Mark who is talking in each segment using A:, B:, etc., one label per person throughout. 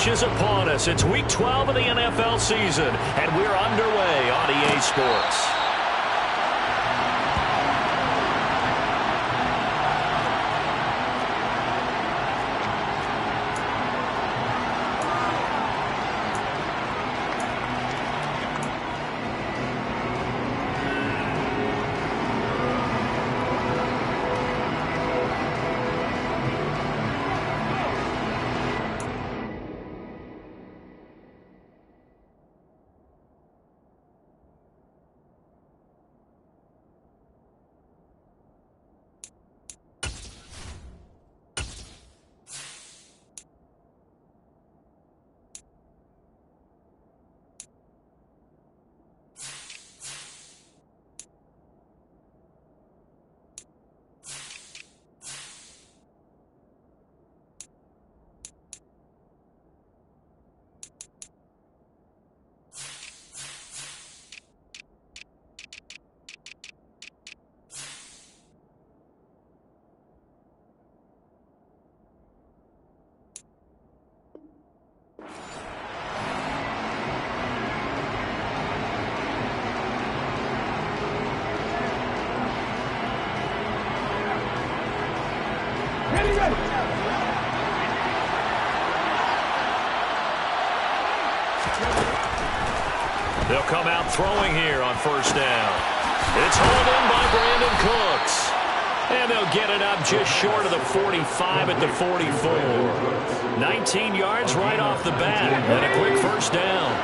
A: rush is upon us. It's Week 12 of the NFL season, and we're underway on EA Sports. They'll come out throwing here on first down. It's hauled in by Brandon Cooks. And they'll get it up just short of the 45 at the 44. 19 yards right off the bat. And a quick first down.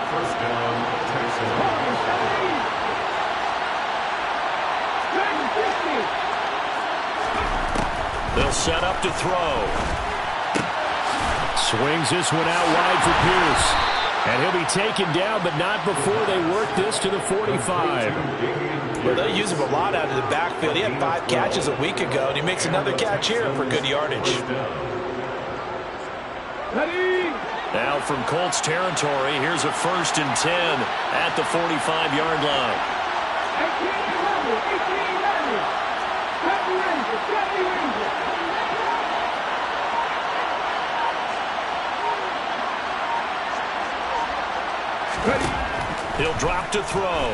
A: They'll set up to throw. Swings this one out wide for Pierce. And he'll be taken down, but not before they work this to the 45.
B: Well, they use him a lot out of the backfield. He had 5 catches a week ago, and he makes another catch here for good yardage.
A: Now from Colts territory, here's a 1st and 10 at the 45-yard line. He'll drop to throw.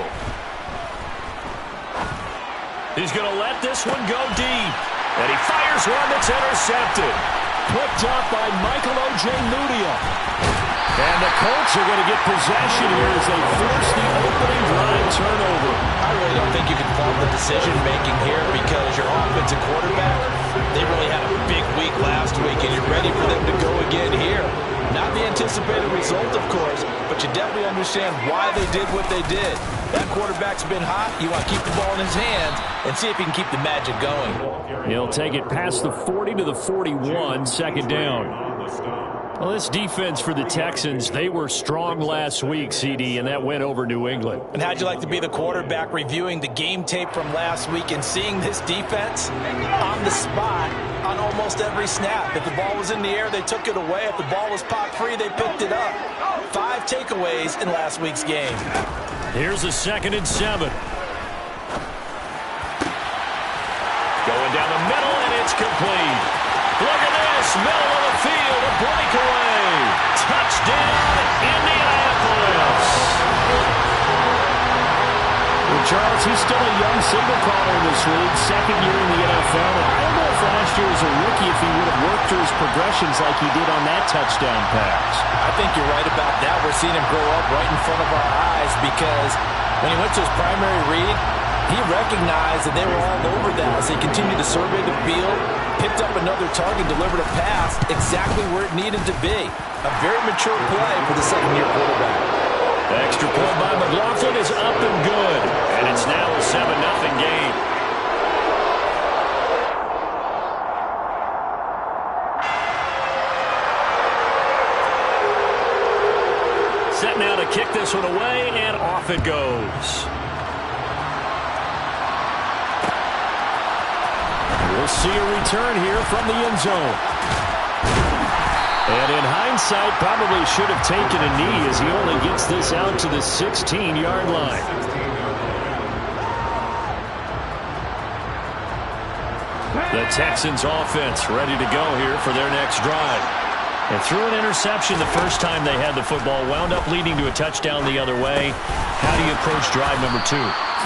A: He's going to let this one go deep. And he fires one that's intercepted. Picked up by Michael O.J. Mudia. And the Colts are going to get possession here as they force the opening drive turnover.
B: I really don't think you can fault the decision-making here because your offensive quarterback, they really had a big week last week, and you're ready for them to go again here. Not the anticipated result, of course, but you definitely understand why they did what they did. That quarterback's been hot. You want to keep the ball in his hands and see if he can keep the magic going.
A: He'll take it past the 40 to the 41, 2nd down. Well, this defense for the Texans, they were strong last week, CD, and that went over New England.
B: And how'd you like to be the quarterback reviewing the game tape from last week and seeing this defense on the spot on almost every snap? If the ball was in the air, they took it away. If the ball was popped free, they picked it up. 5 takeaways in last week's game.
A: Here's a 2nd and 7. Going down the middle, and it's complete. Look at this, middle of the field, a breakaway. Touchdown, Indianapolis. Well, Charles, he's still a young single caller in this league, 2nd year in the NFL. And I don't know if last year as a rookie if he would have worked through his progressions like he did on that touchdown pass.
B: I think you're right about that. We're seeing him grow up right in front of our eyes because when he went to his primary read, he recognized that they were all over that as he continued to survey the field, picked up another target, delivered a pass exactly where it needed to be. A very mature play for the 2nd-year quarterback.
A: The extra point by McLaughlin is up and good. And it's now a 7-0 game. Set now to kick this one away, and off it goes. We'll see a return here from the end zone. And in hindsight, probably should have taken a knee as he only gets this out to the 16-yard line. The Texans offense ready to go here for their next drive. And threw an interception the first time they had the football, wound up leading to a touchdown the other way. How do you approach drive number 2?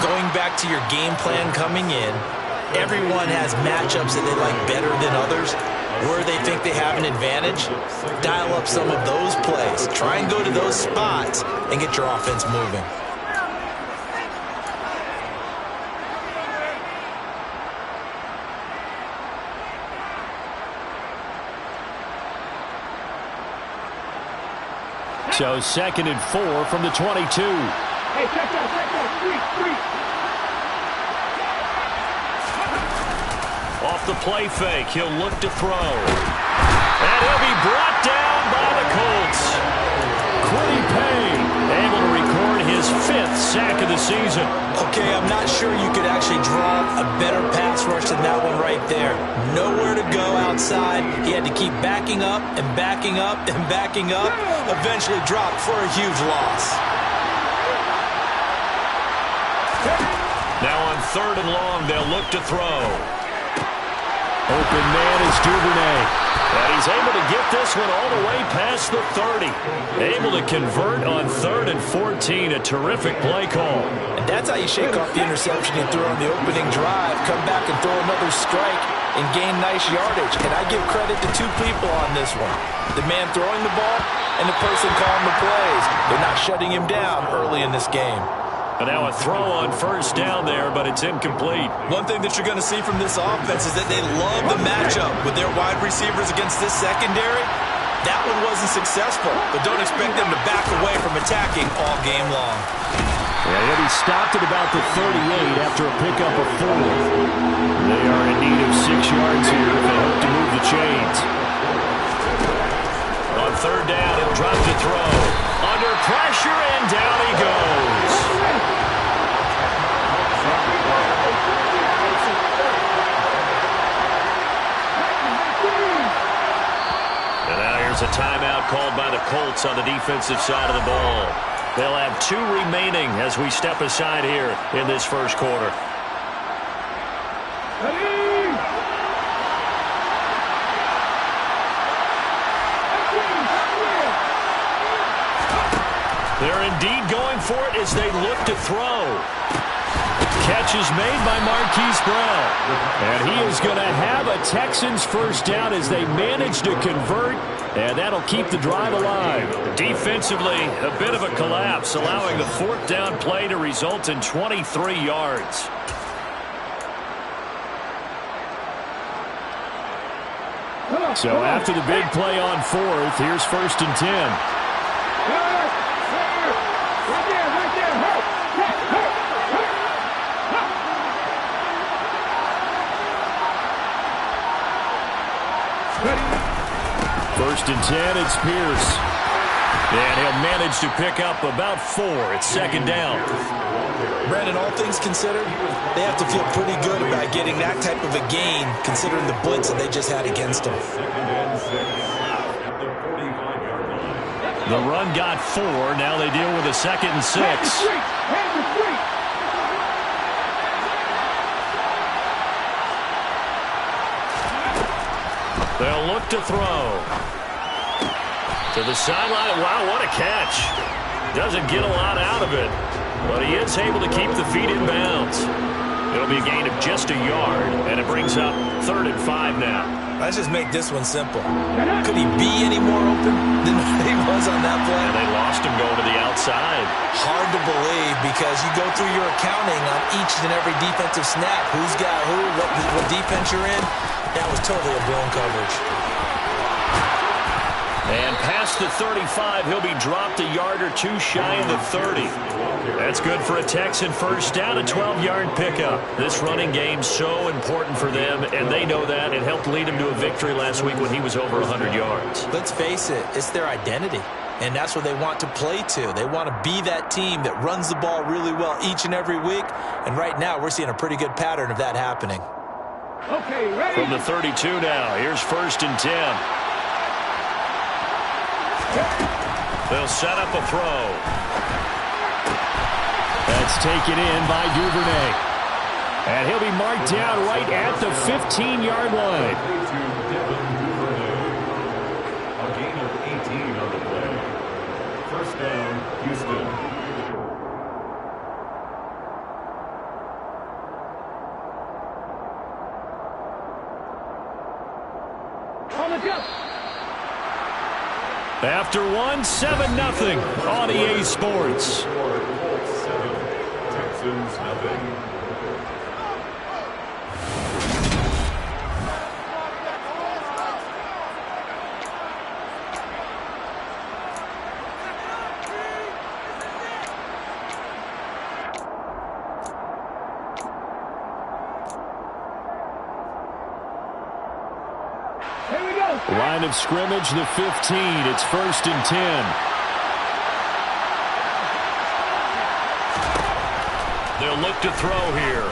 B: Going back to your game plan coming in, everyone has matchups that they like better than others. Where they think they have an advantage, dial up some of those plays. Try and go to those spots and get your offense moving.
A: So 2nd and 4 from the 22.
C: Hey, check that, three.
A: Off the play fake, he'll look to throw. And he'll be brought down by the Colts. Quiddy Pay able to record his 5th sack of the season.
B: Okay, I'm not sure you could actually draw a better pass rush than that one right there. Nowhere to go outside. He had to keep backing up and backing up and backing up. Eventually dropped for a huge loss.
A: Now on 3rd and long, they'll look to throw. Open man is Duvernay. And he's able to get this one all the way past the 30. Able to convert on 3rd and 14. A terrific play call.
B: And that's how you shake off the interception you threw on the opening drive. Come back and throw another strike and gain nice yardage. And I give credit to 2 people on this one. The man throwing the ball and the person calling the plays. They're not shutting him down early in this game.
A: And now a throw on 1st down there, but it's incomplete.
B: One thing that you're going to see from this offense is that they love the matchup with their wide receivers against this secondary. That one wasn't successful, but don't expect them to back away from attacking all game long.
A: Yeah, he'll be stopped at about the 38 after a pickup of 4. They are in need of 6 yards here if they hope to move the chains. On 3rd down, he'll drop to throw. Under pressure, and down he goes. And now here's a timeout called by the Colts on the defensive side of the ball. They'll have 2 remaining as we step aside here in this 1st quarter. They're indeed going for it as they look to throw. Catch is made by Marquise Brown. And he is going to have a Texans 1st down as they manage to convert. And that'll keep the drive alive. Defensively, a bit of a collapse, allowing the 4th down play to result in 23 yards. So after the big play on 4th, here's 1st and 10. First and 10, it's Pierce. And he'll manage to pick up about 4. It's 2nd down.
B: Brandon, all things considered, they have to feel pretty good about getting that type of a gain, considering the blitz that they just had against them.
A: The run got 4. Now they deal with a 2nd and 6. They'll look to throw. To the sideline. Wow, what a catch. Doesn't get a lot out of it, but he is able to keep the feet in bounds. It'll be a gain of just a yard, and it brings up 3rd and 5 now.
B: Let's just make this one simple. Could he be any more open than he was on that play?
A: And they lost him going to the outside.
B: Hard to believe because you go through your accounting on each and every defensive snap. Who's got who, what defense you're in. That was totally a blown coverage.
A: And past the 35, he'll be dropped a yard or 2 shy of the 30. That's good for a Texan 1st down, a 12-yard pickup. This running game's so important for them, and they know that. It helped lead him to a victory last week when he was over 100 yards.
B: Let's face it, it's their identity, and that's what they want to play to. They want to be that team that runs the ball really well each and every week, and right now we're seeing a pretty good pattern of that happening.
C: Okay, ready?
A: From the 32 now, here's 1st and 10. They'll set up a throw. That's taken in by Duvernay. And he'll be marked down right at the 15-yard line.
D: First down, Houston.
C: On the jump.
A: After one, 7-0 on EA Sports.
D: Colts 7, Texans nothing.
C: Here we go.
A: Line of scrimmage, the 15. It's 1st and 10. They'll look to throw here.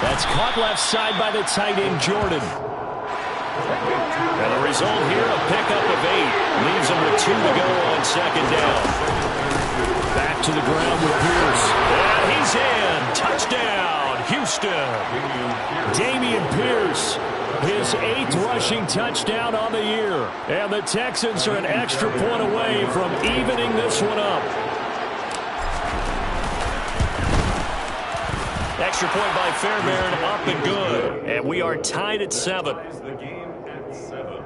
A: That's caught left side by the tight end, Jordan. And the result here, a pickup of 8. Leaves them with 2 to go on 2nd down. Back to the ground with Pierce. And he's in. Touchdown, Houston. Dameon Pierce. His 8th rushing touchdown on the year. And the Texans are an extra point away from evening this one up. Extra point by Fairbairn, up and good. And we are tied at 7.
D: The game at 7.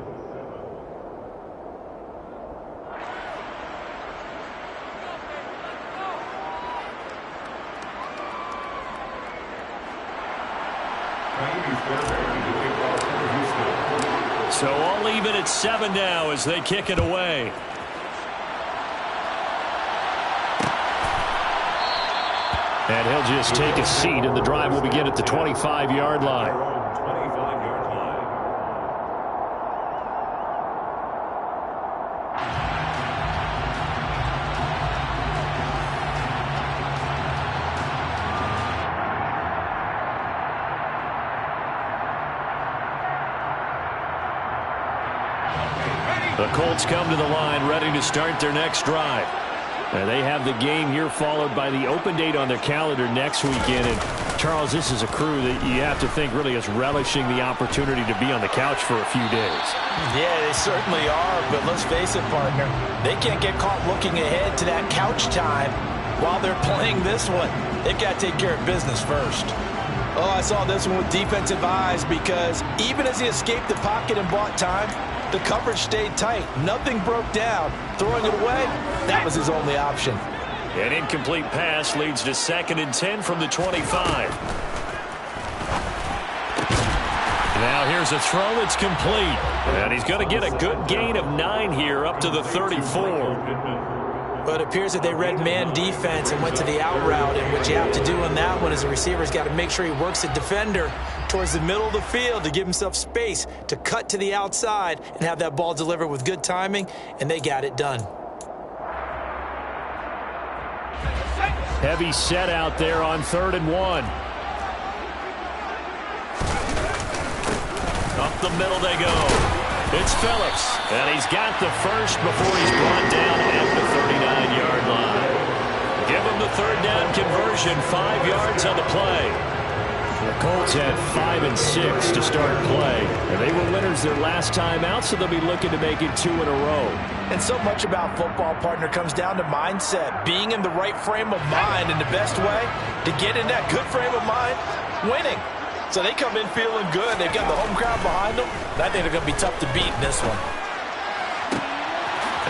A: So all even at 7 now as they kick it away. And he'll just take a seat, and the drive will begin at the 25-yard line.
D: 25-yard line.
A: The Colts come to the line ready to start their next drive. And they have the game here followed by the open date on their calendar next weekend. And Charles, this is a crew that you have to think really is relishing the opportunity to be on the couch for a few days.
B: Yeah, they certainly are, but let's face it, partner. They can't get caught looking ahead to that couch time while they're playing this one. They've got to take care of business first. Oh, I saw this one with defensive eyes because even as he escaped the pocket and bought time, the coverage stayed tight. Nothing broke down. Throwing it away, that was his only option.
A: An incomplete pass leads to 2nd and 10 from the 25. Now here's a throw that's complete. And he's going to get a good gain of 9 here up to the 34.
B: But it appears that they read man defense and went to the out route. And what you have to do on that one is the receiver's got to make sure he works the defender towards the middle of the field to give himself space to cut to the outside and have that ball delivered with good timing, and they got it done.
A: Heavy set out there on 3rd and 1. Up the middle they go. It's Phillips, and he's got the first before he's brought down at the 39-yard line. Give him the 3rd down conversion, 5 yards on the play. The Colts had 5 and 6 to start play, and they were winners their last time out, so they'll be looking to make it 2 in a row.
B: And so much about football, partner, comes down to mindset, being in the right frame of mind, and the best way to get in that good frame of mind, winning. So they come in feeling good. They've got the home crowd behind them, and I think they're going to be tough to beat in this one.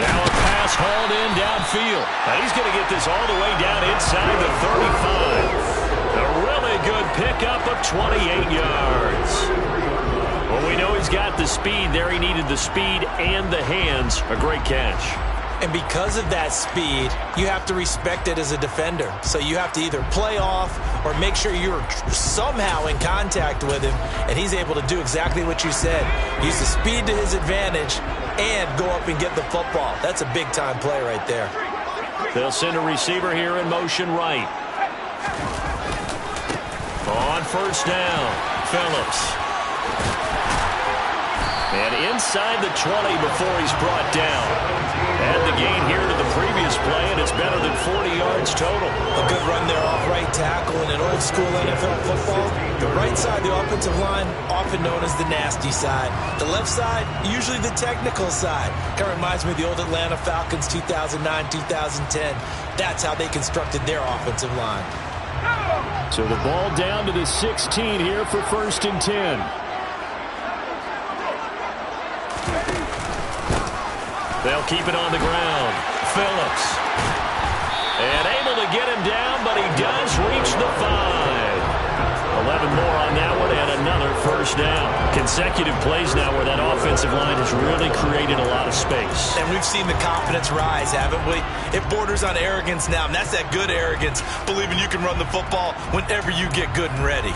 A: Now a pass hauled in downfield. And he's going to get this all the way down inside the 35. A really good pickup of 28 yards. Well, we know he's got the speed there. He needed the speed and the hands. A great catch.
B: And because of that speed, you have to respect it as a defender. So you have to either play off or make sure you're somehow in contact with him, and he's able to do exactly what you said. Use the speed to his advantage and go up and get the football. That's a big-time play right there.
A: They'll send a receiver here in motion right. On 1st down, Phillips. And inside the 20 before he's brought down. Add the gain here to the previous play, and it's better than 40 yards total.
B: A good run there off right tackle in an old school NFL football. The right side, the offensive line, often known as the nasty side. The left side, usually the technical side. Kind of reminds me of the old Atlanta Falcons 2009, 2010. That's how they constructed their offensive line.
A: So the ball down to the 16 here for 1st and 10. They'll keep it on the ground. Phillips. And able to get him down, but he does reach the 5. 11 more on that one and another 1st down. Consecutive plays now where that offensive line has really created a lot of space.
B: And we've seen the confidence rise, haven't we? It borders on arrogance now, and that's that good arrogance, believing you can run the football whenever you get good and ready.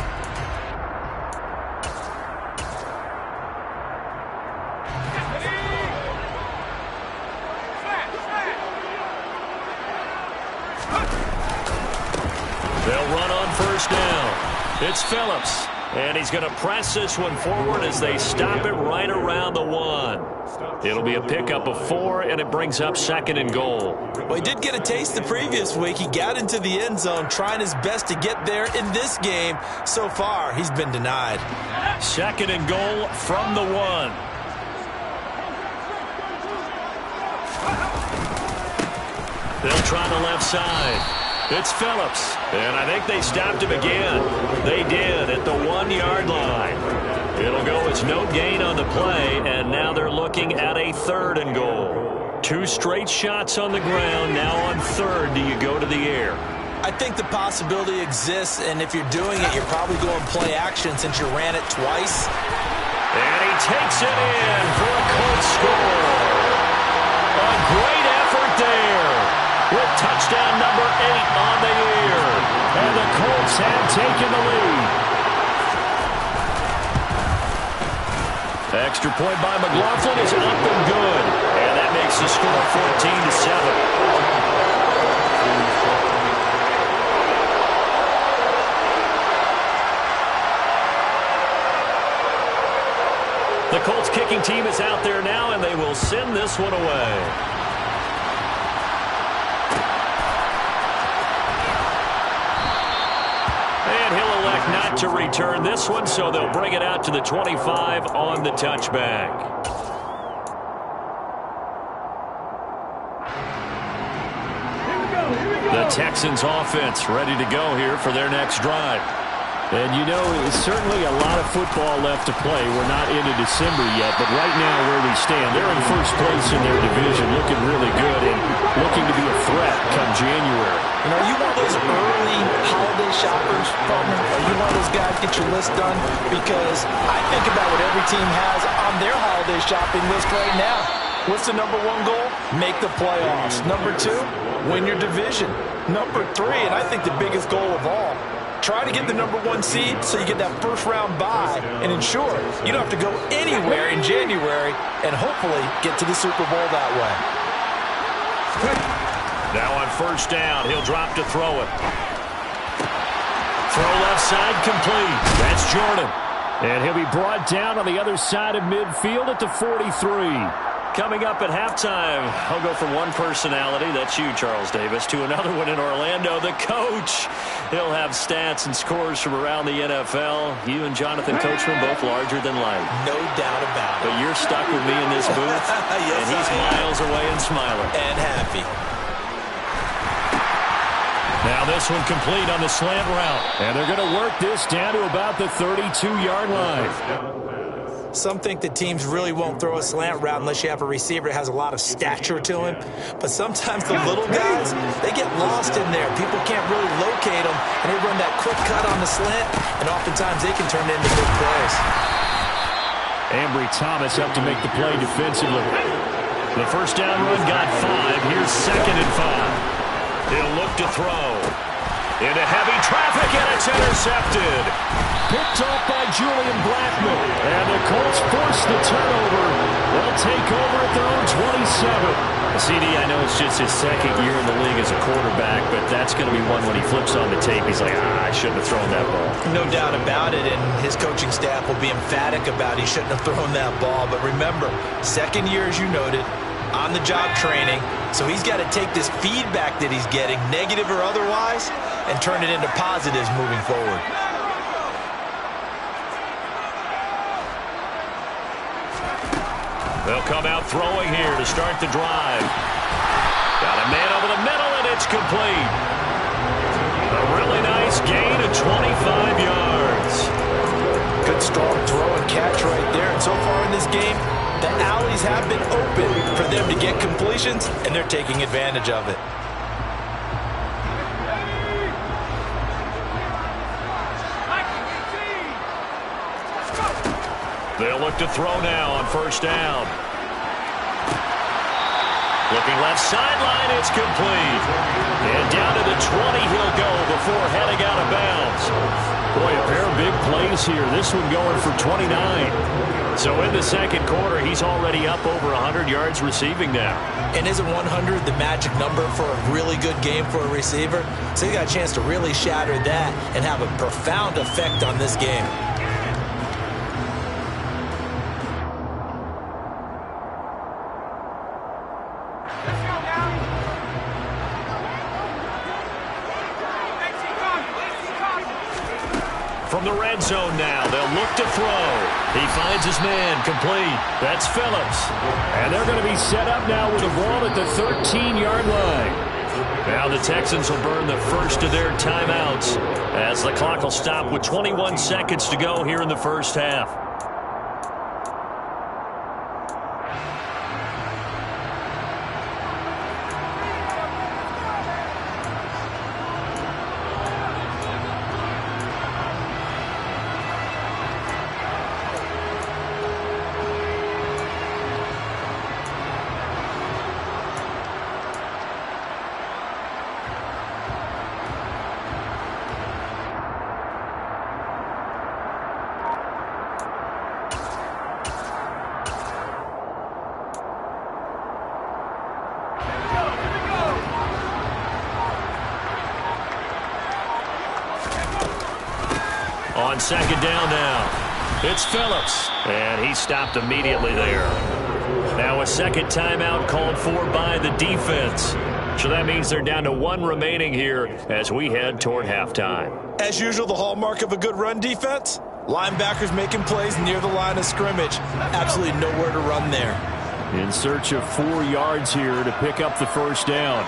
A: They'll run on 1st down. It's Phillips, and he's going to press this one forward as they stop it right around the 1. It'll be a pickup of 4, and it brings up 2nd and goal.
B: Well, he did get a taste the previous week. He got into the end zone, trying his best to get there in this game. So far, he's been denied.
A: 2nd and goal from the 1. They'll try the left side. It's Phillips, and I think they stopped him again. They did at the 1-yard line. It'll go as no gain on the play, and now they're looking at a 3rd and goal. 2 straight shots on the ground. Now on 3rd, do you go to the air?
B: I think the possibility exists, and if you're doing it, you're probably going play action since you ran it twice.
A: And he takes it in for a Colts score. A great effort there, with touchdown number 8 on the year. And the Colts have taken the lead. Extra point by McLaughlin is up and good. And that makes the score 14-7. The Colts kicking team is out there now, and they will send this one away. And he'll elect not to return this one, so they'll bring it out to the 25 on the touchback. The Texans offense ready to go here for their next drive. And you know, certainly a lot of football left to play. We're not into December yet, but right now where we stand, they're in 1st place in their division, looking really good and looking to be a threat come January.
B: You know, are you one of those early holiday shoppers, partner? Are you one of those guys get your list done? Because I think about what every team has on their holiday shopping list right now. What's the number 1 goal? Make the playoffs. Number 2, win your division. Number 3, and I think the biggest goal of all, try to get the number 1 seed so you get that 1st round bye and ensure you don't have to go anywhere in January and hopefully get to the Super Bowl that way.
A: Now on 1st down, he'll drop to throw it. Throw left side complete. That's Jordan. And he'll be brought down on the other side of midfield at the 43. Coming up at halftime, I'll go from one personality, that's you, Charles Davis, to another one in Orlando, the coach. He'll have stats and scores from around the NFL. You and Jonathan Coachman both larger than life.
B: No doubt about it.
A: But you're stuck with me in this booth,
B: yes,
A: and he's miles away and smiling.
B: And happy.
A: Now this one complete on the slant route. And they're going to work this down to about the 32-yard line.
B: Some think that teams really won't throw a slant route unless you have a receiver that has a lot of stature to him. But sometimes the little guys, they get lost in there. People can't really locate them, and they run that quick cut on the slant, and oftentimes they can turn it into big plays.
A: Ambry Thomas up to make the play defensively. The 1st down run got 5. Here's 2nd and 5. He'll look to throw. Into heavy traffic, and it's intercepted. Picked off by Julian Blackman. And the Colts force the turnover. They'll take over at their own 27. CD, I know it's just his 2nd year in the league as a quarterback, but that's going to be one when he flips on the tape. He's like, I shouldn't have thrown that ball.
B: No doubt about it, and his coaching staff will be emphatic about he shouldn't have thrown that ball. But remember, 2nd year, as you noted, on-the-job training, so he's got to take this feedback that he's getting, negative or otherwise, and turn it into positives moving forward.
A: They'll come out throwing here to start the drive. Got a man over the middle, and it's complete. A really nice gain of 25 yards.
B: Good strong throw and catch right there. And so far in this game, the alleys have been open for them to get completions, and they're taking advantage of it.
A: They'll look to throw now on first down. Looking left sideline, it's complete. And down to the 20 he'll go before heading out of bounds. Boy, a pair of big plays here. This one going for 29. So in the second quarter, he's already up over 100 yards receiving now.
B: And isn't 100 the magic number for a really good game for a receiver? So he got a chance to really shatter that and have a profound effect on this game.
A: From the red zone now, they'll look to throw. He finds his man, complete. That's Phillips. And they're going to be set up now with the ball at the 13-yard line. Now the Texans will burn the first of their timeouts as the clock will stop with 21 seconds to go here in the first half. On second down now, it's Phillips, and he stopped immediately there. Now a second timeout called for by the defense. So that means they're down to one remaining here as we head toward halftime.
B: As usual, the hallmark of a good run defense, linebackers making plays near the line of scrimmage. Absolutely nowhere to run there.
A: In search of 4 yards here to pick up the first down.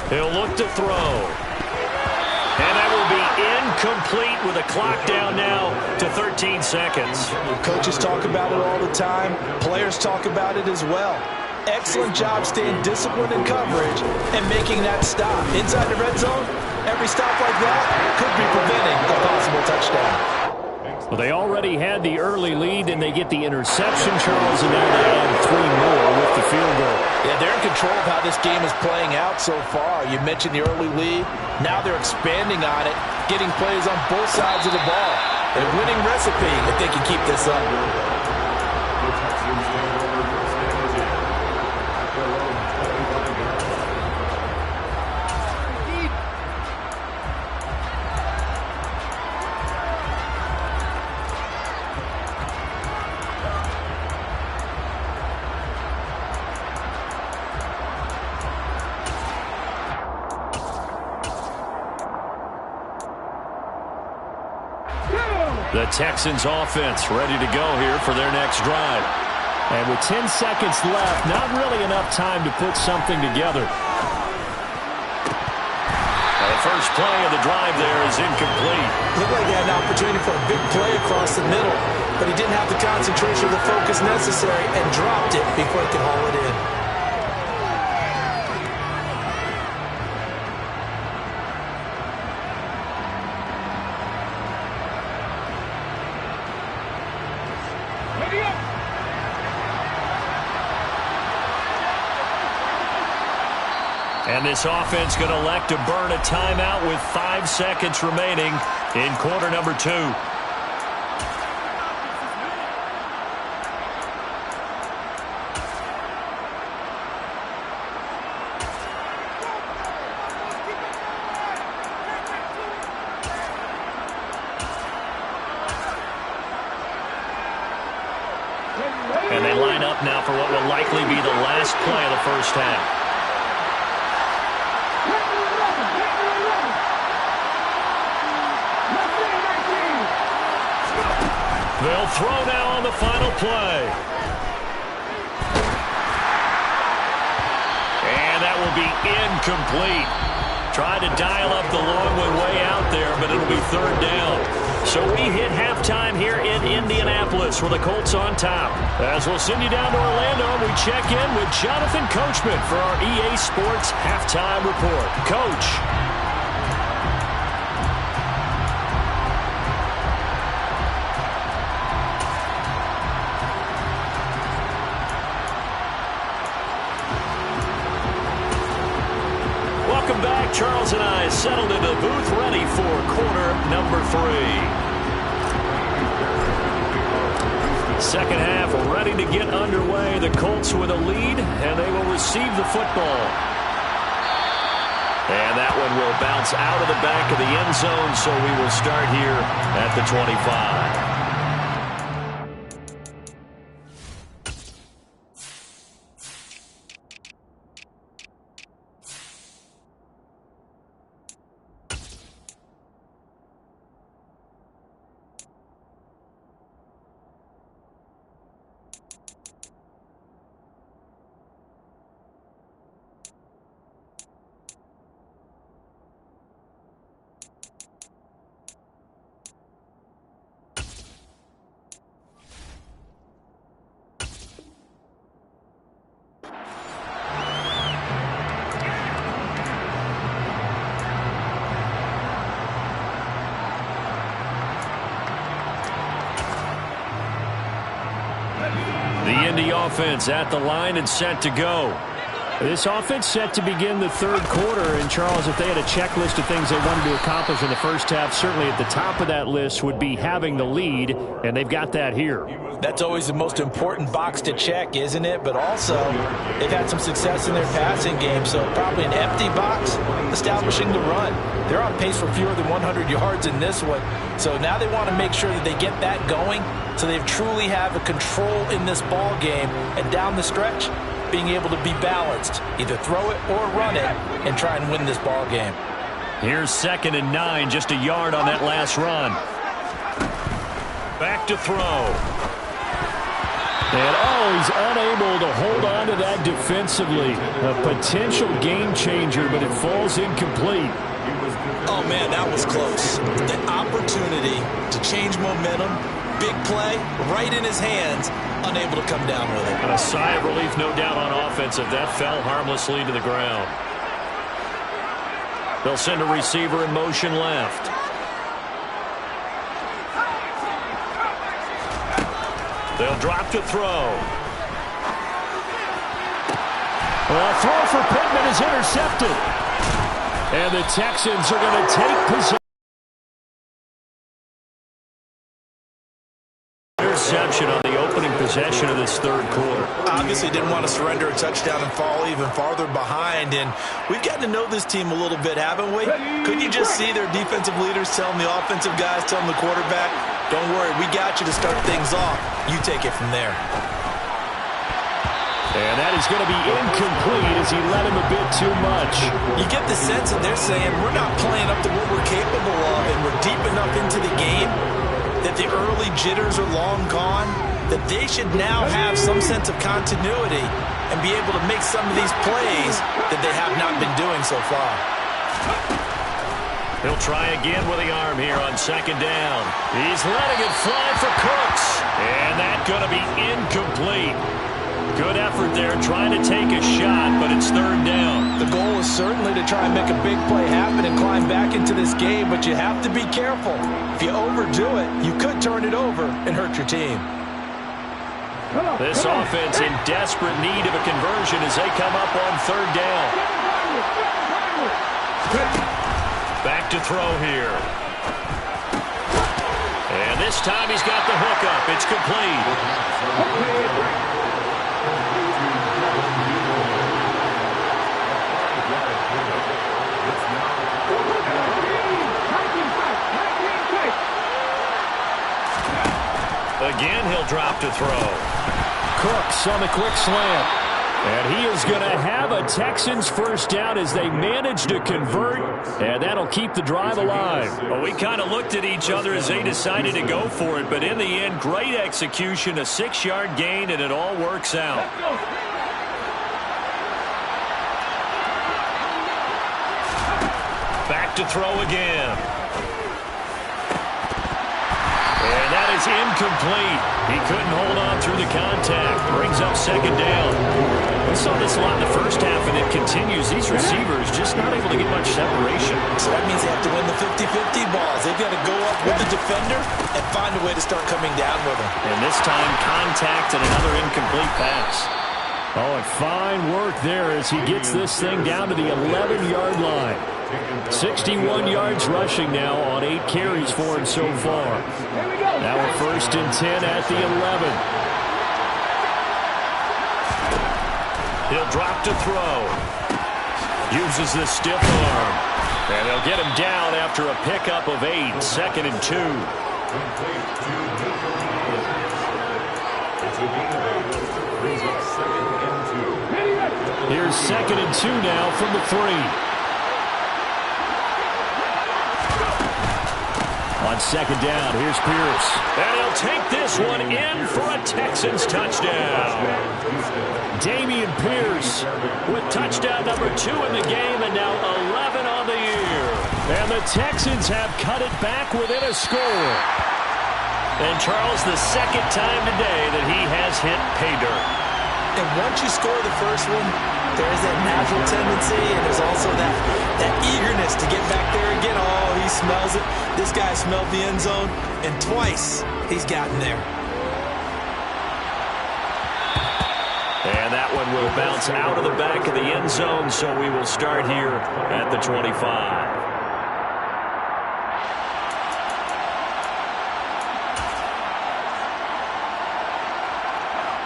A: He'll look to throw. And that will be incomplete with a clock down now to 13 seconds.
B: Coaches talk about it all the time. Players talk about it as well. Excellent job staying disciplined in coverage and making that stop. Inside the red zone, every stop like that could be preventing a possible touchdown.
A: Well, they already had the early lead, and they get the interception, Charles, and now they add 3 more with the field goal.
B: Yeah, they're in control of how this game is playing out so far. You mentioned the early lead. Now they're expanding on it, getting plays on both sides of the ball. A winning recipe if they can keep this up.
A: The Texans offense ready to go here for their next drive. And with 10 seconds left, not really enough time to put something together. Now the first play of the drive there is incomplete.
B: Looked like he had an opportunity for a big play across the middle, but he didn't have the concentration or the focus necessary and dropped it before he could haul it in.
A: And this offense going to elect to burn a timeout with 5 seconds remaining in quarter number 2. And they line up now for what will likely be the last play of the first half. They'll throw now on the final play. And that will be incomplete. Tried to dial up the long way out there, but it'll be third down. So we hit halftime here in Indianapolis with the Colts on top. As we'll send you down to Orlando, we check in with Jonathan Coachman for our EA Sports Halftime Report. Coach. Welcome back. Charles and I settled into the booth ready for quarter number 3. Second half ready to get underway. The Colts with a lead, and they will receive the football. And that one will bounce out of the back of the end zone, so we will start here at the 25. The Indy offense at the line and set to go. This offense set to begin the third quarter. And, Charles, if they had a checklist of things they wanted to accomplish in the first half, certainly at the top of that list would be having the lead, and they've got that here.
B: That's always the most important box to check, isn't it? But also, they've had some success in their passing game, so probably an empty box establishing the run. They're on pace for fewer than 100 yards in this one. So now they want to make sure that they get that going so they truly have a control in this ball game, and down the stretch, being able to be balanced, either throw it or run it, and try and win this ball game.
A: Here's 2nd and 9, just a yard on that last run. Back to throw. And, he's unable to hold on to that defensively. A potential game changer, but it falls incomplete.
B: Oh, man, that was close. The opportunity to change momentum, big play, right in his hands, unable to come down with it.
A: And a sigh of relief, no doubt, on offense if that fell harmlessly to the ground. They'll send a receiver in motion left. They'll drop to throw. Well, a throw for Pittman is intercepted. And the Texans are going to take possession. Interception on the opening possession of this third quarter.
B: Obviously didn't want to surrender a touchdown and fall even farther behind. And we've gotten to know this team a little bit, haven't we? Couldn't you just see their defensive leaders telling the offensive guys, telling the quarterback, don't worry, we got you to start things off. You take it from there.
A: And that is going to be incomplete as he led him a bit too much.
B: You get the sense that they're saying we're not playing up to what we're capable of, and we're deep enough into the game that the early jitters are long gone, that they should now have some sense of continuity and be able to make some of these plays that they have not been doing so far.
A: He'll try again with the arm here on 2nd down. He's letting it fly for Cooks. And that's going to be incomplete. Good effort there trying to take a shot, but it's 3rd down.
B: The goal is certainly to try and make a big play happen and climb back into this game, but you have to be careful. If you overdo it, you could turn it over and hurt your team.
A: This offense in desperate need of a conversion as they come up on 3rd down. Back to throw here. And this time he's got the hook up. It's complete. Again, he'll drop to throw. Cooks on the quick slant. And he is going to have a Texans first down as they manage to convert, and that'll keep the drive alive.
E: Well, we kind of looked at each other as they decided to go for it, but in the end, great execution, a 6-yard gain, and it all works out. Back to throw again. And that is incomplete. He couldn't hold on through the contact. Brings up second down. We saw this a lot in the first half, and it continues. These receivers just not able to get much separation.
B: So that means they have to win the 50-50 balls. They've got to go up with the defender and find a way to start coming down with him.
E: And this time, contact and another incomplete pass.
A: Oh, and fine work there as he gets this thing down to the 11-yard line. 61 yards rushing now on 8 carries for him so far. Now we're first and 10 at the 11.
E: He'll drop to throw. Uses the stiff arm. And they'll get him down after a pickup of 8. 2nd and 2.
A: Here's 2nd and 2 now from the 3. On second down, here's Pierce.
E: And he'll take this one in for a Texans touchdown.
A: Damian Pierce with touchdown number 2 in the game, and now 11 on the year. And the Texans have cut it back within a score.
E: And Charles, the second time today that he has hit pay dirt.
B: And once you score the first one, there's that natural tendency, and there's also that eagerness to get back there again. Oh, he smells it. This guy smelled the end zone, and twice he's gotten there.
E: And that one will bounce out of the back of the end zone, so we will start here at the 25.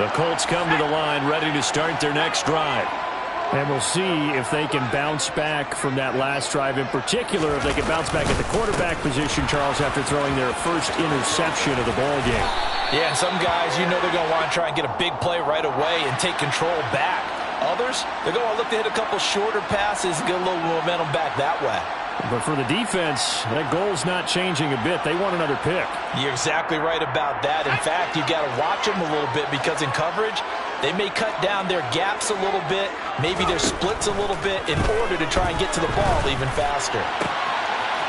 E: The Colts come to the line, ready to start their next drive.
A: And we'll see if they can bounce back from that last drive. In particular, if they can bounce back at the quarterback position, Charles, after throwing their first interception of the ball game.
B: Yeah, and some guys, you know they're going to want to try and get a big play right away and take control back. Others, they're going to look to hit a couple shorter passes and get a little momentum back that way.
A: But for the defense, that goal's not changing a bit. They want another pick.
B: You're exactly right about that. In fact, you've got to watch them a little bit because in coverage, they may cut down their gaps a little bit, maybe their splits a little bit in order to try and get to the ball even faster.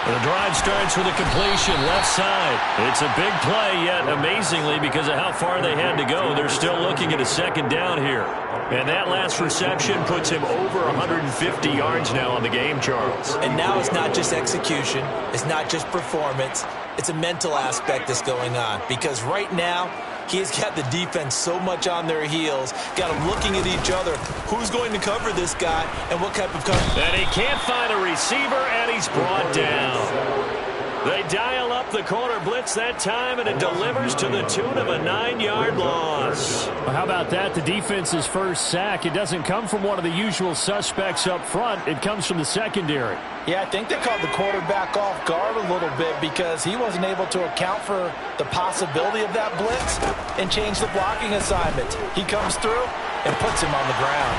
E: The drive starts with a completion left side. It's a big play, yet amazingly, because of how far they had to go, they're still looking at a second down here. And that last reception puts him over 150 yards now on the game, Charles.
B: And now it's not just execution. It's not just performance. It's a mental aspect that's going on. Because right now, he's got the defense so much on their heels, got them looking at each other. Who's going to cover this guy and what type of cover?
E: And he can't find a receiver, and he's brought down. They dial up the corner blitz that time, and it delivers to the tune of a 9-yard loss.
A: Well, how about that? The defense's first sack. It doesn't come from one of the usual suspects up front. It comes from the secondary.
B: Yeah, I think they caught the quarterback off guard a little bit because he wasn't able to account for the possibility of that blitz and change the blocking assignment. He comes through and puts him on the ground.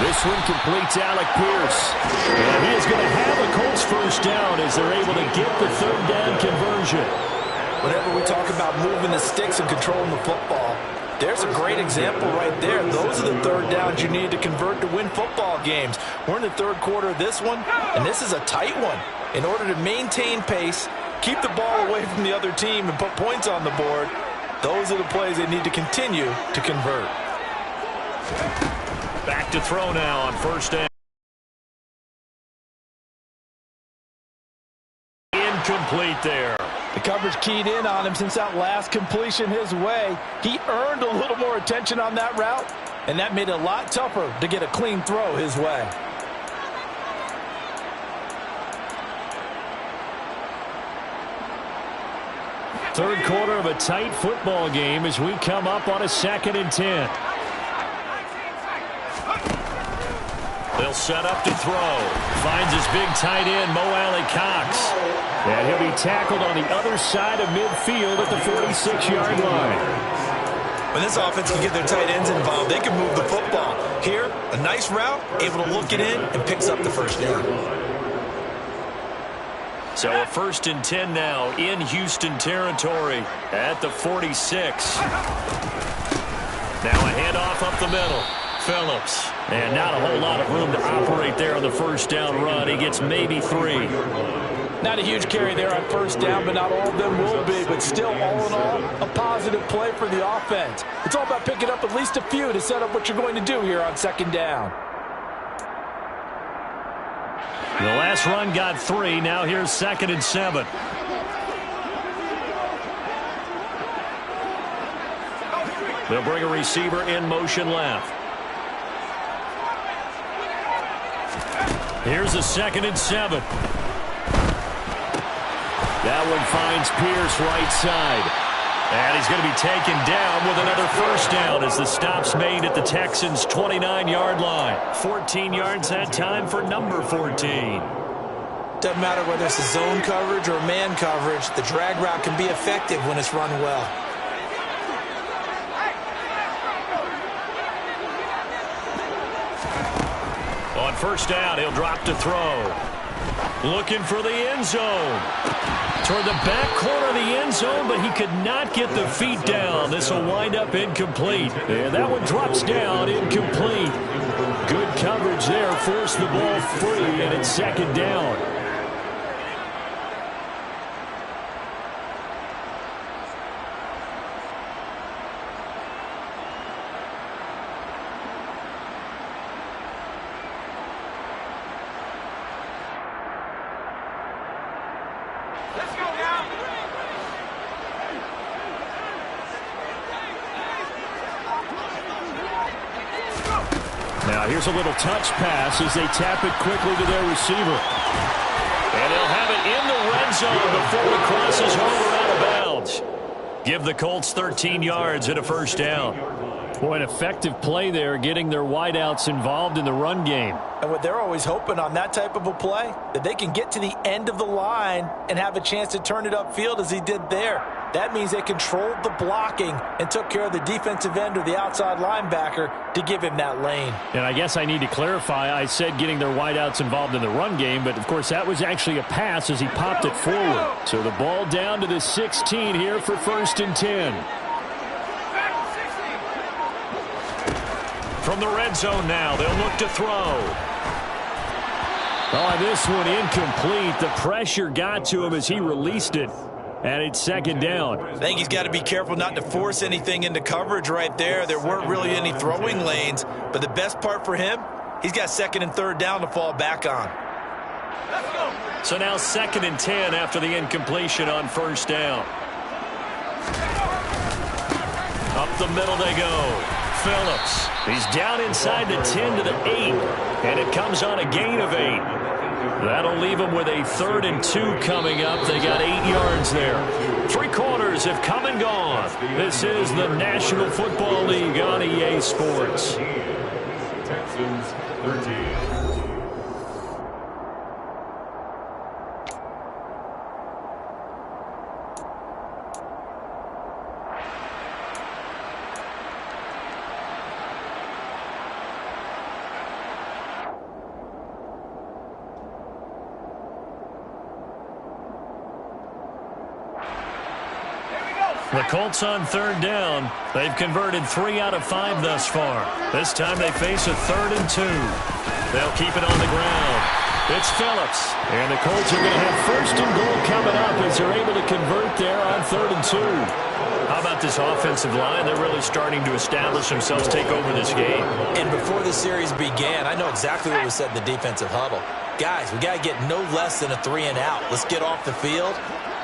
A: This one completes Alec Pierce. And he is going to have a Colts first down as they're able to get the third down conversion.
B: Whenever we talk about moving the sticks and controlling the football, there's a great example right there. Those are the third downs you need to convert to win football games. We're in the third quarter of this one, and this is a tight one. In order to maintain pace, keep the ball away from the other team, and put points on the board, those are the plays they need to continue to convert.
E: Back to throw now on first down. Incomplete there.
B: The coverage keyed in on him since that last completion his way. He earned a little more attention on that route, and that made it a lot tougher to get a clean throw his way.
A: Third quarter of a tight football game as we come up on a 2nd and 10.
E: They'll set up to throw. Finds his big tight end, Mo Alley-Cox.
A: And he'll be tackled on the other side of midfield at the 46-yard line.
B: When this offense can get their tight ends involved, they can move the football. Here, a nice route, able to look it in, and picks up the first down.
E: So a 1st and 10 now in Houston territory at the 46. Now a handoff up the middle. Phillips. And not a whole lot of room to operate there on the first down run. He gets maybe 3.
B: Not a huge carry there on first down, but not all of them will be. But still, all in all, a positive play for the offense. It's all about picking up at least a few to set up what you're going to do here on 2nd down.
E: The last run got 3. Now here's 2nd and 7. They'll bring a receiver in motion left. Here's a 2nd and 7. That one finds Pierce right side. And he's going to be taken down with another first down as the stop's made at the Texans' 29-yard line. 14 yards that time for number 14.
B: Doesn't matter whether it's a zone coverage or man coverage, the drag route can be effective when it's run well.
E: On first down, he'll drop to throw. Looking for the end zone. Toward the back corner of the end zone, but he could not get the feet down. This will wind up incomplete. And that one drops down, incomplete. Good coverage there, forced the ball free, and it's 2nd down. Now here's a little touch pass as they tap it quickly to their receiver. And they'll have it in the red zone before he crosses over out of bounds. Give the Colts 13 yards and a first down. Boy, an effective play there, getting their wideouts involved in the run game.
B: And what they're always hoping on that type of a play, that they can get to the end of the line and have a chance to turn it upfield as he did there. That means they controlled the blocking and took care of the defensive end or the outside linebacker to give him that lane.
E: And I guess I need to clarify, I said getting their wideouts involved in the run game, but of course that was actually a pass as he popped it forward. So the ball down to the 16 here for 1st and 10. From the red zone now, they'll look to throw. Oh, this one incomplete. The pressure got to him as he released it. And it's 2nd down.
B: I think he's got to be careful not to force anything into coverage right there. There weren't really any throwing lanes. But the best part for him, he's got 2nd and 3rd down to fall back on.
C: Let's go.
E: So now 2nd and 10 after the incompletion on first down. Up the middle they go. Phillips. He's down inside the 10 to the 8. And it comes on a gain of 8. That'll leave them with a 3rd and 2 coming up. They got 8 yards there. 3 quarters have come and gone. This is the National Football League on EA Sports.
D: Texans 13.
E: The Colts on 3rd down. They've converted 3 out of 5 thus far. This time they face a 3rd and 2. They'll keep it on the ground. It's Phillips. And the Colts are going to have 1st and goal coming up as they're able to convert there on 3rd and 2. How about this offensive line? They're really starting to establish themselves, take over this game.
B: And before the series began, I know exactly what was said in the defensive huddle. Guys, we got to get no less than a 3 and out. Let's get off the field.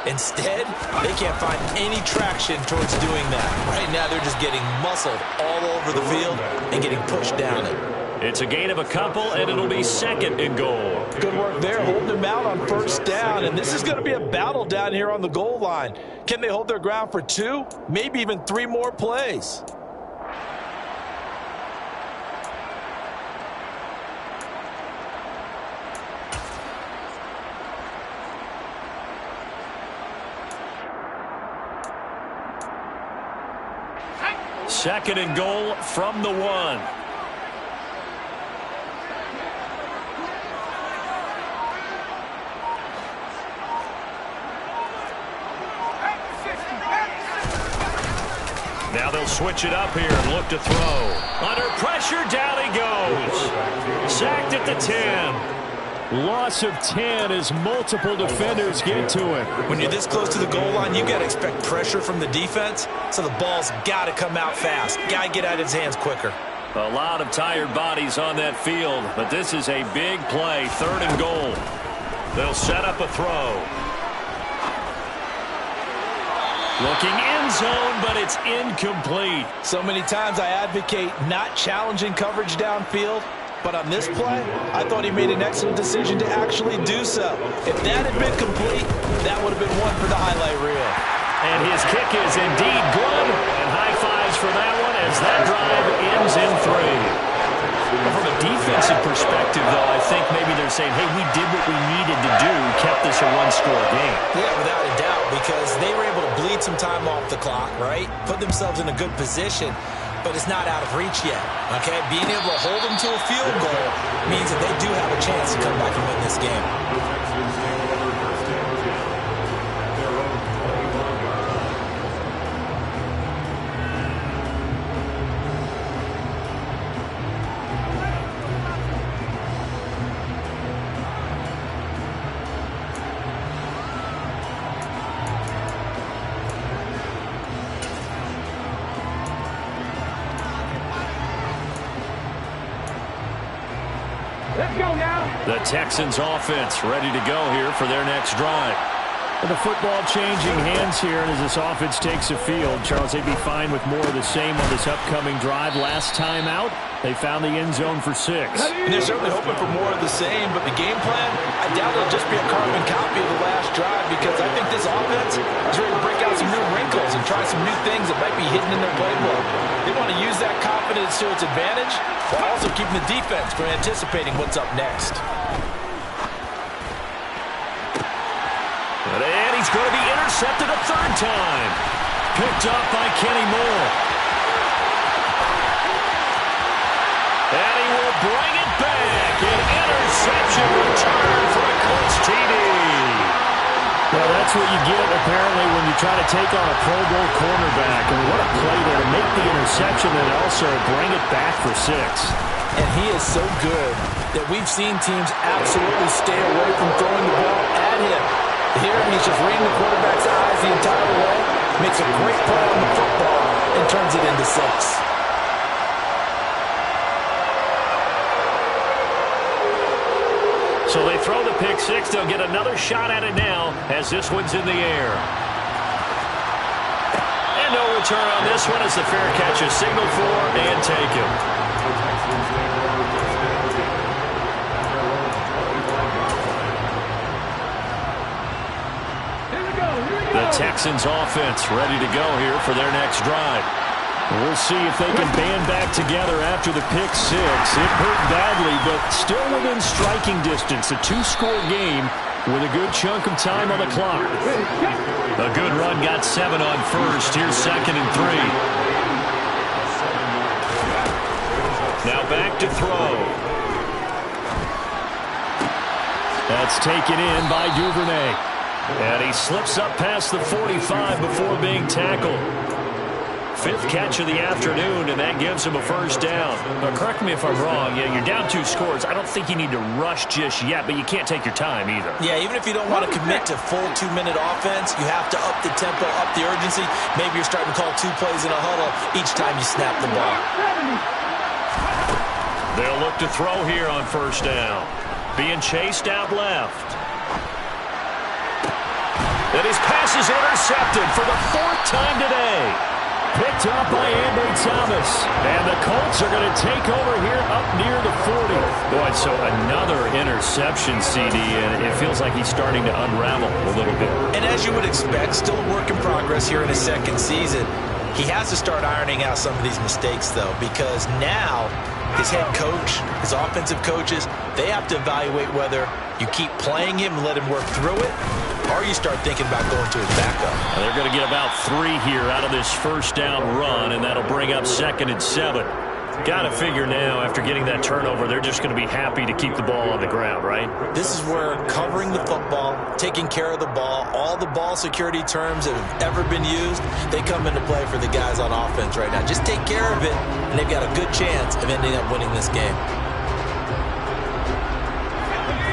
B: Instead, they can't find any traction towards doing that. Right now, they're just getting muscled all over the field and getting pushed down it.
E: It's a gain of a couple, and it'll be 2nd and goal.
B: Good work there, holding them out on first down. And this is going to be a battle down here on the goal line. Can they hold their ground for 2, maybe even 3 more plays?
E: second and goal from the 1. Now they'll switch it up here and look to throw. Under pressure, down he goes. Sacked at the 10. Loss of 10 as multiple defenders get to it.
B: When you're this close to the goal line, you got to expect pressure from the defense, so the ball's got to come out fast. Got to get out of his hands quicker.
E: A lot of tired bodies on that field, but this is a big play, 3rd and goal. They'll set up a throw. Looking end zone, but it's incomplete.
B: So many times I advocate not challenging coverage downfield, but on this play, I thought he made an excellent decision to actually do so. If that had been complete, that would have been one for the highlight reel.
E: And his kick is indeed good, and high fives for that one as that drive ends in 3. From a defensive perspective, though, I think maybe they're saying, hey, we did what we needed to do, kept this a one-score game.
B: Yeah, without a doubt, because they were able to bleed some time off the clock, right? Put themselves in a good position, but it's not out of reach yet, okay? Being able to hold them to a field goal means that they do have a chance to come back and win this game.
C: Let's go now.
E: The Texans offense ready to go here for their next drive.
A: And the football changing hands here as this offense takes the field. Charles, they'd be fine with more of the same on this upcoming drive. Last time out, they found the end zone for 6.
B: And they're certainly hoping for more of the same, but the game plan, I doubt it'll just be a carbon copy of the last drive, because I think this offense is ready to break out some new wrinkles and try some new things that might be hidden in their playbook. They want to use that confidence to its advantage while also keeping the defense from anticipating what's up next.
E: And he's going to be intercepted a 3rd time. Picked up by Kenny Moore. And he will bring it back. An interception return for a Colts TD.
A: Well, that's what you get, apparently, when you try to take on a Pro Bowl cornerback. And what a play there to make the interception and also bring it back for 6.
B: And he is so good that we've seen teams absolutely stay away from throwing the ball at him. Here, he's just reading the quarterback's eyes the entire way, makes a great play on the football, and turns it into 6.
E: So they throw the pick 6. They'll get another shot at it now as this one's in the air. And no return on this one as the fair catch is signaled for and taken. The Texans offense ready to go here for their next drive.
A: We'll see if they can band back together after the pick 6. It hurt badly, but still within striking distance. A 2-score game with a good chunk of time on the clock.
E: A good run got 7 on first. Here's 2nd and 3. Now back to throw.
A: That's taken in by Duvernay.
E: And he slips up past the 45 before being tackled. 5th catch of the afternoon, and that gives him a 1st down.
A: But correct me if I'm wrong. Yeah, you're down 2 scores. I don't think you need to rush just yet, but you can't take your time either.
B: Yeah, even if you don't want to commit to full 2-minute offense, you have to up the tempo, up the urgency. Maybe you're starting to call 2 plays in a huddle each time you snap the ball.
E: They'll look to throw here on 1st down. Being chased out left. And his pass is intercepted for the 4th time today.
A: Picked up by Ambry Thomas.
E: And the Colts are going to take over here up near the 40. Boy, so another interception, CD, and it feels like he's starting to unravel a little bit.
B: And as you would expect, still a work in progress here in his 2nd season. He has to start ironing out some of these mistakes, though, because now his head coach, his offensive coaches, they have to evaluate whether you keep playing him and let him work through it, or you start thinking about going to his backup.
E: And they're going to get about 3 here out of this first down run, and that'll bring up 2nd and 7. Got to figure now, after getting that turnover, they're just going to be happy to keep the ball on the ground, right?
B: This is where covering the football, taking care of the ball, all the ball security terms that have ever been used, they come into play for the guys on offense right now. Just take care of it, and they've got a good chance of ending up winning this game.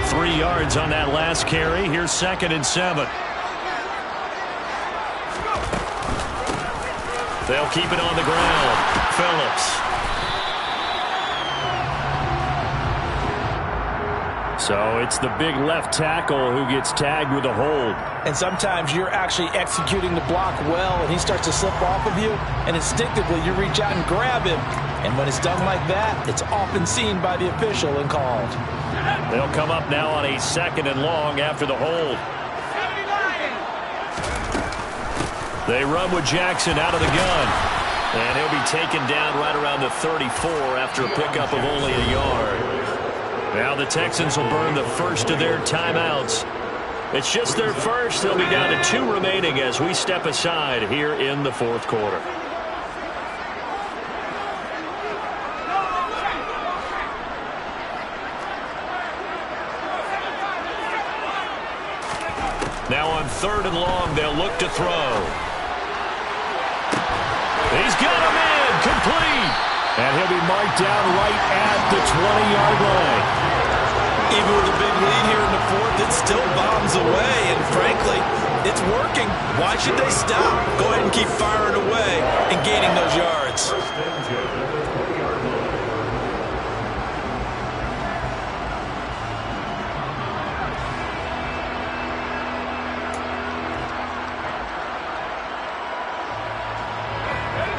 E: 3 yards on that last carry. Here's 2nd and 7. They'll keep it on the ground. Phillips. So it's the big left tackle who gets tagged with a hold.
B: And sometimes you're actually executing the block well, and he starts to slip off of you, and instinctively you reach out and grab him. And when it's done like that, it's often seen by the official and called.
E: They'll come up now on a 2nd and long after the hold. They run with Jackson out of the gun. And he'll be taken down right around the 34 after a pickup of only a yard. Now the Texans will burn the first of their timeouts. It's just their first. They'll be down to 2 remaining as we step aside here in the 4th quarter. Now on 3rd and long, they'll look to throw. He's got him in, complete. And he'll be marked down right at the 20-yard line.
B: Even with a big lead here in the 4th, it still bombs away. And frankly, it's working. Why should they stop? Go ahead and keep firing away and gaining those yards.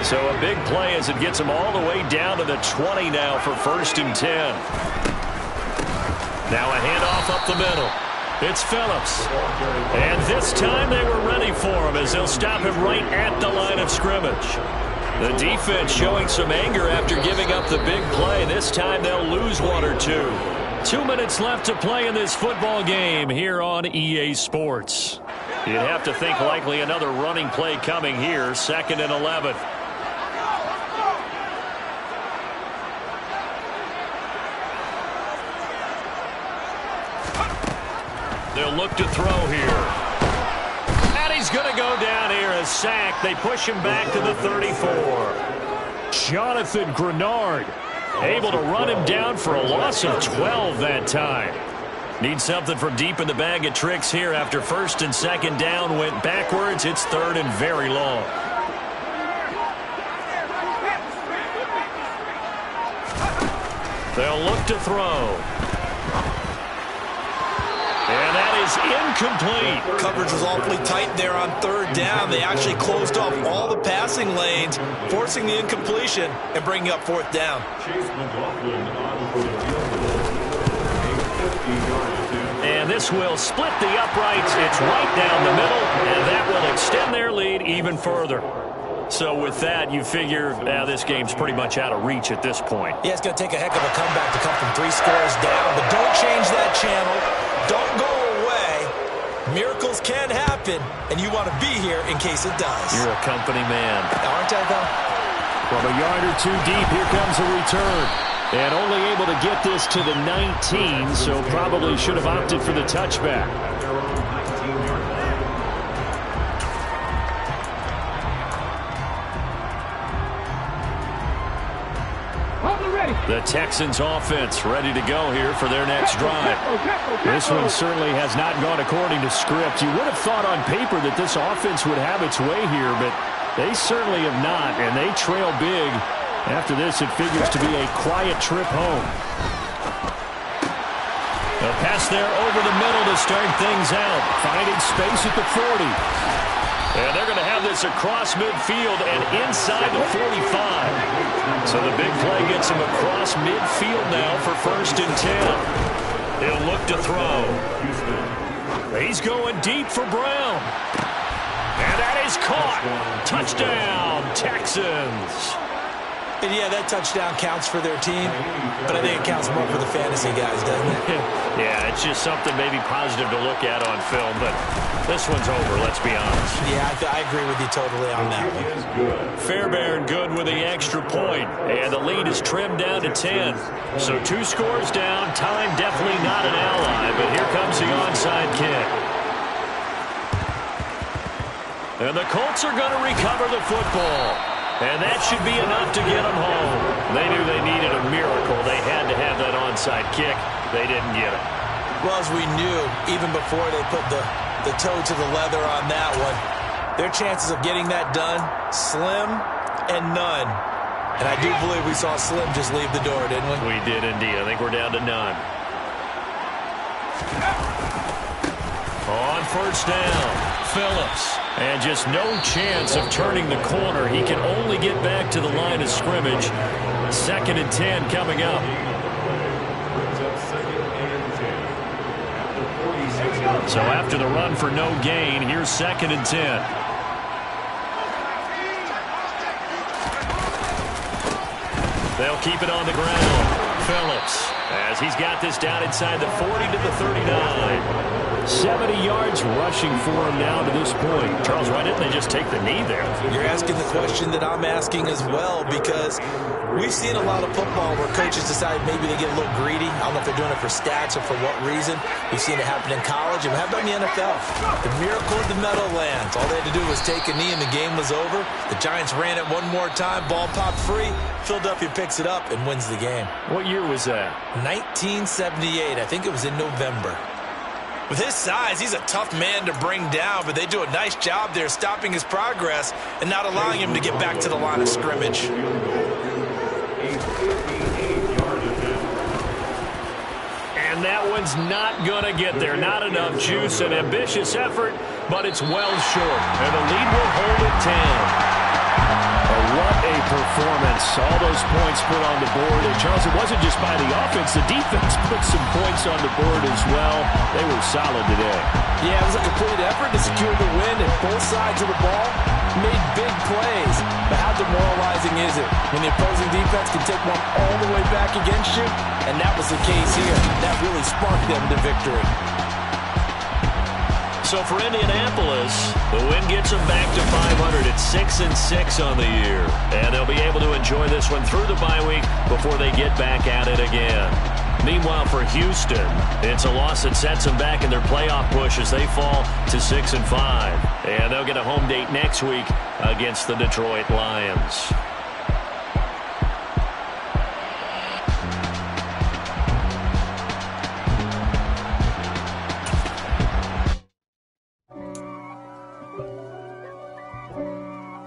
E: So a big play as it gets them all the way down to the 20 now for 1st and 10. Now a handoff up the middle. It's Phillips. And this time they were ready for him as they'll stop him right at the line of scrimmage. The defense showing some anger after giving up the big play. This time they'll lose 1 or 2. 2 minutes left to play in this football game here on EA Sports. You'd have to think likely another running play coming here. 2nd and 11. They'll look to throw here. And he's going to go down here, a sack. They push him back to the 34. Jonathan Grenard able to run him down for a loss of 12 that time. Need something from deep in the bag of tricks here after 1st and 2nd down went backwards. It's 3rd and very long. They'll look to throw. And that is incomplete.
B: Coverage was awfully tight there on 3rd down. They actually closed off all the passing lanes, forcing the incompletion and bringing up 4th down.
E: And this will split the uprights. It's right down the middle, and that will extend their lead even further. So with that, you figure this game's pretty much out of reach at this point.
B: Yeah, it's going to take a heck of a comeback to come from 3 scores down, but don't change that channel. Don't go away. Miracles can happen, and you want to be here in case it does.
E: You're a company man.
B: Aren't I, though?
E: From a yard or 2 deep, here comes a return. And only able to get this to the 19, so probably should have opted for the touchback. The Texans offense ready to go here for their next drive. This one certainly has not gone according to script. You would have thought on paper that this offense would have its way here, but they certainly have not, and they trail big. After this, it figures to be a quiet trip home. A pass there over the middle to start things out, finding space at the 40. And they're going to have this across midfield and inside the 45. So the big play gets him across midfield now for 1st and 10. He'll look to throw. He's going deep for Brown. And that is caught. Touchdown, Texans.
B: And yeah, that touchdown counts for their team, but I think it counts more for the fantasy guys, doesn't it?
E: Yeah, it's just something maybe positive to look at on film, but this one's over, let's be honest.
B: Yeah, I agree with you totally on that one.
E: Fairbairn good with the extra point, and the lead is trimmed down to 10. So 2 scores down, time definitely not an ally, but here comes the onside kick. And the Colts are going to recover the football. And that should be enough to get them home. They knew they needed a miracle. They had to have that onside kick. They didn't get it.
B: Well, as we knew, even before they put the toe to the leather on that one, their chances of getting that done, slim and none. And I do believe we saw Slim just leave the door, didn't we?
E: We did indeed. I think we're down to none. On first down, Phillips. And just no chance of turning the corner. He can only get back to the line of scrimmage. 2nd and 10 coming up. So after the run for no gain, here's 2nd and 10. They'll keep it on the ground. Phillips, as he's got this down inside the 40 to the 39. 70 yards rushing for him now to this point. Charles, why didn't they just take the knee there?
B: You're asking the question that I'm asking as well, because we've seen a lot of football where coaches decide maybe they get a little greedy. I don't know if they're doing it for stats or for what reason. We've seen it happen in college, and how about in the NFL? The miracle of the Meadowlands. All they had to do was take a knee, and the game was over. The Giants ran it one more time. Ball popped free. Philadelphia picks it up and wins the game.
E: What year was that?
B: 1978. I think it was in November. With his size, he's a tough man to bring down, but they do a nice job there stopping his progress and not allowing him to get back to the line of scrimmage.
E: And that one's not going to get there. Not enough juice. An ambitious effort, but it's well short. And the lead will hold at 10. What a performance. All those points put on the board. And Charles, it wasn't just by the offense. The defense put some points on the board as well. They were solid today.
B: Yeah, it was a complete effort to secure the win, and both sides of the ball made big plays. But how demoralizing is it when the opposing defense can take one all the way back against you? And that was the case here. That really sparked them to victory.
E: So for Indianapolis, the win gets them back to 500 at 6-6 on the year. And they'll be able to enjoy this one through the bye week before they get back at it again. Meanwhile, for Houston, it's a loss that sets them back in their playoff push as they fall to 6-5. And they'll get a home date next week against the Detroit Lions.